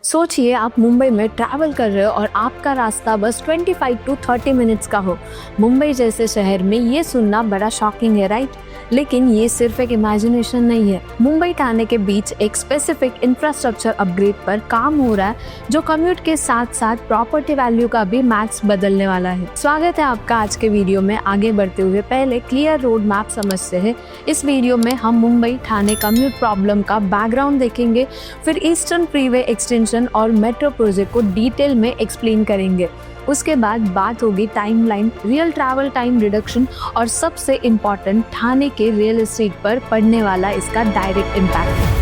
सोचिए आप मुंबई में ट्रैवल कर रहे हो और आपका रास्ता बस 25 टू 30 मिनट्स का हो। मुंबई जैसे शहर में ये सुनना बड़ा शॉकिंग है, राइट? लेकिन ये सिर्फ एक इमेजिनेशन नहीं है। मुंबई ठाणे के बीच एक स्पेसिफिक इंफ्रास्ट्रक्चर अपग्रेड पर काम हो रहा है जो कम्यूट के साथ साथ प्रॉपर्टी वैल्यू का भी मैथ्स बदलने वाला है। स्वागत है आपका आज के वीडियो में। आगे बढ़ते हुए पहले क्लियर रोड मैप समझते हैं। इस वीडियो में हम मुंबई ठाणे कम्यूट प्रॉब्लम का बैकग्राउंड देखेंगे, फिर ईस्टर्न फ्रीवे एक्सटेंशन और मेट्रो प्रोजेक्ट को डिटेल में एक्सप्लेन करेंगे। उसके बाद बात होगी timeline, real travel time reduction और सबसे इम्पोर्टेंट ठाणे के रियल एस्टेट पर पड़ने वाला इसका डायरेक्ट इम्पैक्ट।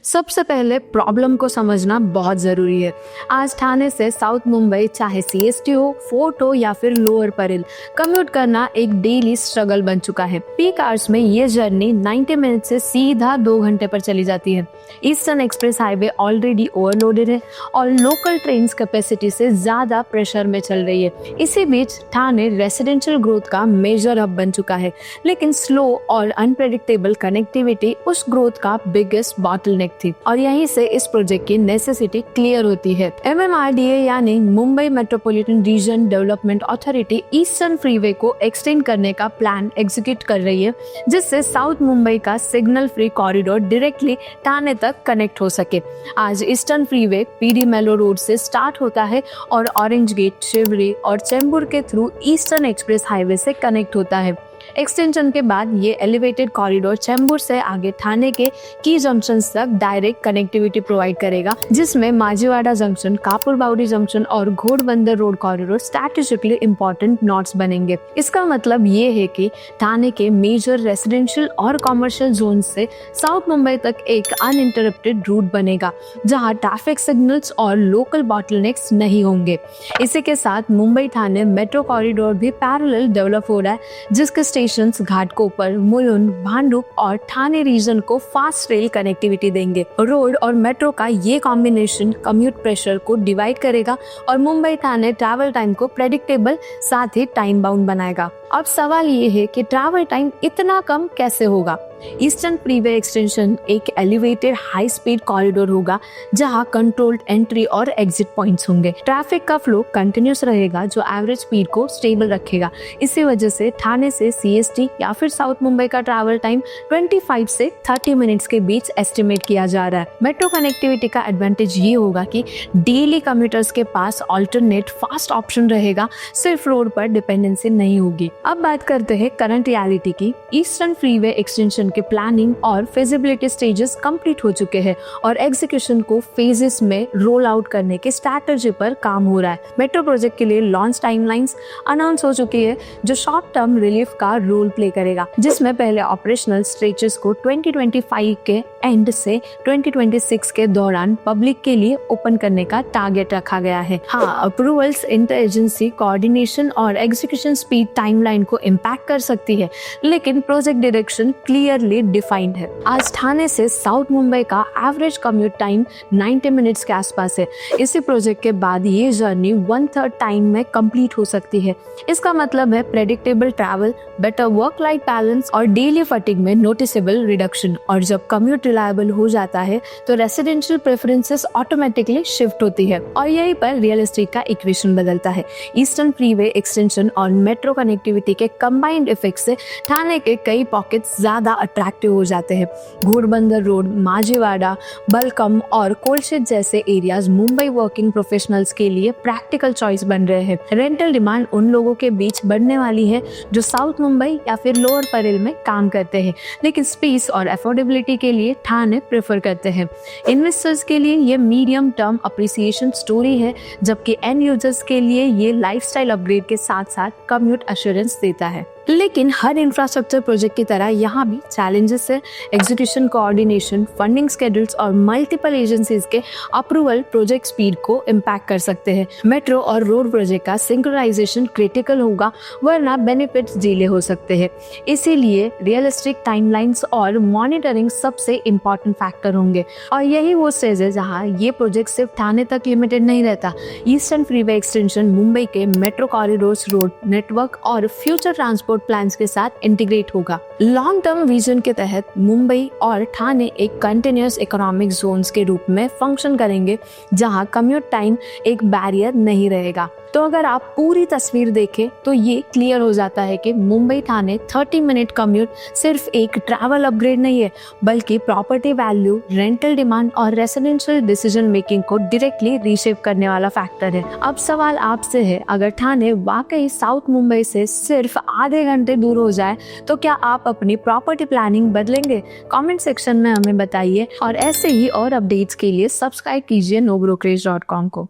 सबसे पहले प्रॉब्लम को समझना बहुत ज़रूरी है। आज ठाणे से साउथ मुंबई चाहे सीएसटी हो, फोर्ट हो या फिर लोअर परेल, कम्यूट करना एक डेली स्ट्रगल बन चुका है। पीक आवर्स में ये जर्नी 90 मिनट से सीधा 2 घंटे पर चली जाती है। Eastern express highway already overloaded है और लोकल ट्रेन कैपेसिटी से ज़्यादा प्रेशर में चल रही है। इसी बीच ठाणे रेसिडेंशियल ग्रोथ का मेजर हब बन चुका है, लेकिन स्लो और अनप्रेडिक्टेबल कनेक्टिविटी उस ग्रोथ का बिगेस्ट बॉटलनेक थी और यहीं से इस प्रोजेक्ट की नेसेसिटी क्लियर होती है। MMRDA यानी Mumbai metropolitan region development authority eastern freeway को एक्सटेंड करने का प्लान एग्जीक्यूट कर रही है, जिससे साउथ मुंबई का signal free corridor directly Thane तक कनेक्ट हो सके। आज ईस्टर्न फ्रीवे PD मेलो रोड से स्टार्ट होता है और ऑरेंज गेट, शिवरी और चेंबूर के थ्रू ईस्टर्न एक्सप्रेस हाईवे से कनेक्ट होता है। एक्सटेंशन के बाद ये एलिवेटेड कॉरिडोर चेंबूर से आगे ठाणे के की जंक्शंस तक डायरेक्ट कनेक्टिविटी प्रोवाइड करेगा, जिसमें माजीवाड़ा जंक्शन, कापुरबावड़ी जंक्शन और Ghodbunder road corridor strategically important nodes बनेंगे। इसका मतलब ये है कि ठाणे के मेजर रेसिडेंशियल और कॉमर्शियल जोन से साउथ मुंबई तक एक अनइंटरप्टेड रूट बनेगा, जहाँ ट्रैफिक सिग्नल्स और लोकल बॉटलनेक्स नहीं होंगे। इसी के साथ मुंबई ठाणे मेट्रो कॉरिडोर भी पैरेलल डेवलप हो रहा है, जिसके स्टेशंस घाटकोपर, मुलुंड, भांडुप और ठाणे रीजन को फास्ट रेल कनेक्टिविटी देंगे। रोड और मेट्रो का ये कॉम्बिनेशन कम्यूट प्रेशर को डिवाइड करेगा और मुंबई ठाणे ट्रैवल टाइम को प्रेडिक्टेबल साथ ही टाइम बाउंड बनाएगा। अब सवाल ये है कि ट्रैवल टाइम इतना कम कैसे होगा? ईस्टर्न फ्रीवे एक्सटेंशन एक एलिवेटेड हाई स्पीड कॉरिडोर होगा, जहां कंट्रोल्ड एंट्री और एग्जिट पॉइंट्स होंगे। ट्रैफिक का फ्लो कंटिन्यूस रहेगा, जो एवरेज स्पीड को स्टेबल रखेगा। इसी वजह से ठाणे से CST या फिर साउथ मुंबई का ट्रैवल टाइम 25 से 30 मिनट्स के बीच एस्टिमेट किया जा रहा है। मेट्रो कनेक्टिविटी का एडवांटेज ये होगा कि डेली कम्यूटर्स के पास ऑल्टरनेट फास्ट ऑप्शन रहेगा, सिर्फ रोड पर डिपेंडेंसी नहीं होगी। अब बात करते हैं करंट रियलिटी की। ईस्टर्न फ्रीवे एक्सटेंशन के प्लानिंग और फिजिबिलिटी स्टेजेस कंप्लीट हो चुके हैं और एग्जीक्यूशन को फेजेस में रोल आउट करने के स्ट्रैटेजी पर काम हो रहा है। मेट्रो प्रोजेक्ट के लिए लॉन्च टाइमलाइंस अनाउंस हो चुकी है, जो शॉर्ट टर्म रिलीफ का रोल प्ले करेगा, जिसमें पहले ऑपरेशनल स्ट्रेचेस को 2025 के एंड से 2026 के दौरान पब्लिक के लिए ओपन करने का टारगेट रखा गया है। हाँ, अप्रूवल्स, इंटर एजेंसी कोऑर्डिनेशन और एग्जीक्यूशन स्पीड टाइमलाइन को इम्पैक्ट कर सकती है, लेकिन प्रोजेक्ट डायरेक्शन क्लियरली डिफाइंड है। आज ठाणे से साउथ मुंबई का एवरेज कम्यूट टाइम 90 मिनट्स के आसपास है। इसी प्रोजेक्ट के बाद ये जर्नी 1/3 टाइम में कंप्लीट हो सकती है। इसका मतलब है predictable travel, better work life balance और डेली फटीग में नोटिसेबल रिडक्शन। और जब कम्यूट रिलायबल हो जाता है तो रेसिडेंशियल प्रेफरेंसेस ऑटोमेटिकली शिफ्ट होती है और यहीं पर रियल एस्टेट का इक्वेशन बदलता है। ईस्टर्न फ्रीवे एक्सटेंशन और मेट्रो कनेक्टिविटी के कंबाइंड इफेक्ट से ठाणे के कई पॉकेट्स ज्यादा अट्रैक्टिव हो जाते हैं। घोड़बंदर रोड, माजीवाड़ा, बलकम और कोलशेड जैसे एरियाज मुंबई वर्किंग प्रोफेशनल्स के लिए प्रैक्टिकल चॉइस बन रहे हैं। रेंटल डिमांड उन लोगों के बीच बढ़ने वाली है जो साउथ मुंबई या फिर लोअर परेल में काम करते हैं, लेकिन स्पेस और अफोर्डेबिलिटी के लिए ठाणे प्रेफर करते हैं। इन्वेस्टर्स के लिए ये मीडियम टर्म अप्रिसिएशन स्टोरी है, जबकि एंड यूजर्स के लिए ये लाइफस्टाइल अपग्रेड के साथ साथ कम्यूट एश्योरेंस देता है। लेकिन हर इंफ्रास्ट्रक्चर प्रोजेक्ट की तरह यहाँ भी चैलेंजेस है। एग्जीक्यूशन कोऑर्डिनेशन, फंडिंग स्केड्यूल्स और मल्टीपल एजेंसीज के अप्रूवल प्रोजेक्ट स्पीड को इम्पैक्ट कर सकते हैं। मेट्रो और रोड प्रोजेक्ट का सिंक्रोनाइजेशन क्रिटिकल होगा, वरना बेनिफिट्स डिले हो सकते हैं। इसीलिए रियलिस्टिक टाइमलाइंस और मॉनिटरिंग सबसे इम्पोर्टेंट फैक्टर होंगे। और यही वो स्टेज है जहाँ ये प्रोजेक्ट सिर्फ ठाणे तक लिमिटेड नहीं रहता। ईस्टर्न फ्रीवे एक्सटेंशन मुंबई के मेट्रो कॉरिडोर्स, रोड नेटवर्क और फ्यूचर ट्रांसपोर्ट प्लान्स के साथ इंटीग्रेट होगा। लॉन्ग टर्म विजन के तहत मुंबई और ठाणे एक कंटिन्यूअस इकोनॉमिक जोन्स के रूप में फंक्शन करेंगे, जहां कम्यूट टाइम एक बैरियर नहीं रहेगा। तो अगर आप पूरी तस्वीर देखें तो ये क्लियर हो जाता है कि मुंबई ठाणे 30 मिनट कम्यूट सिर्फ एक ट्रैवल अपग्रेड नहीं है, बल्कि प्रॉपर्टी वैल्यू, रेंटल डिमांड और रेसिडेंशियल डिसीजन मेकिंग को डायरेक्टली रीशेप करने वाला फैक्टर है। अब सवाल आपसे है, अगर ठाणे वाकई साउथ मुंबई से सिर्फ आधे घंटे दूर हो जाए तो क्या आप अपनी प्रॉपर्टी प्लानिंग बदलेंगे? कमेंट सेक्शन में हमें बताइए और ऐसे ही और अपडेट्स के लिए सब्सक्राइब कीजिए nobrokerage.com को।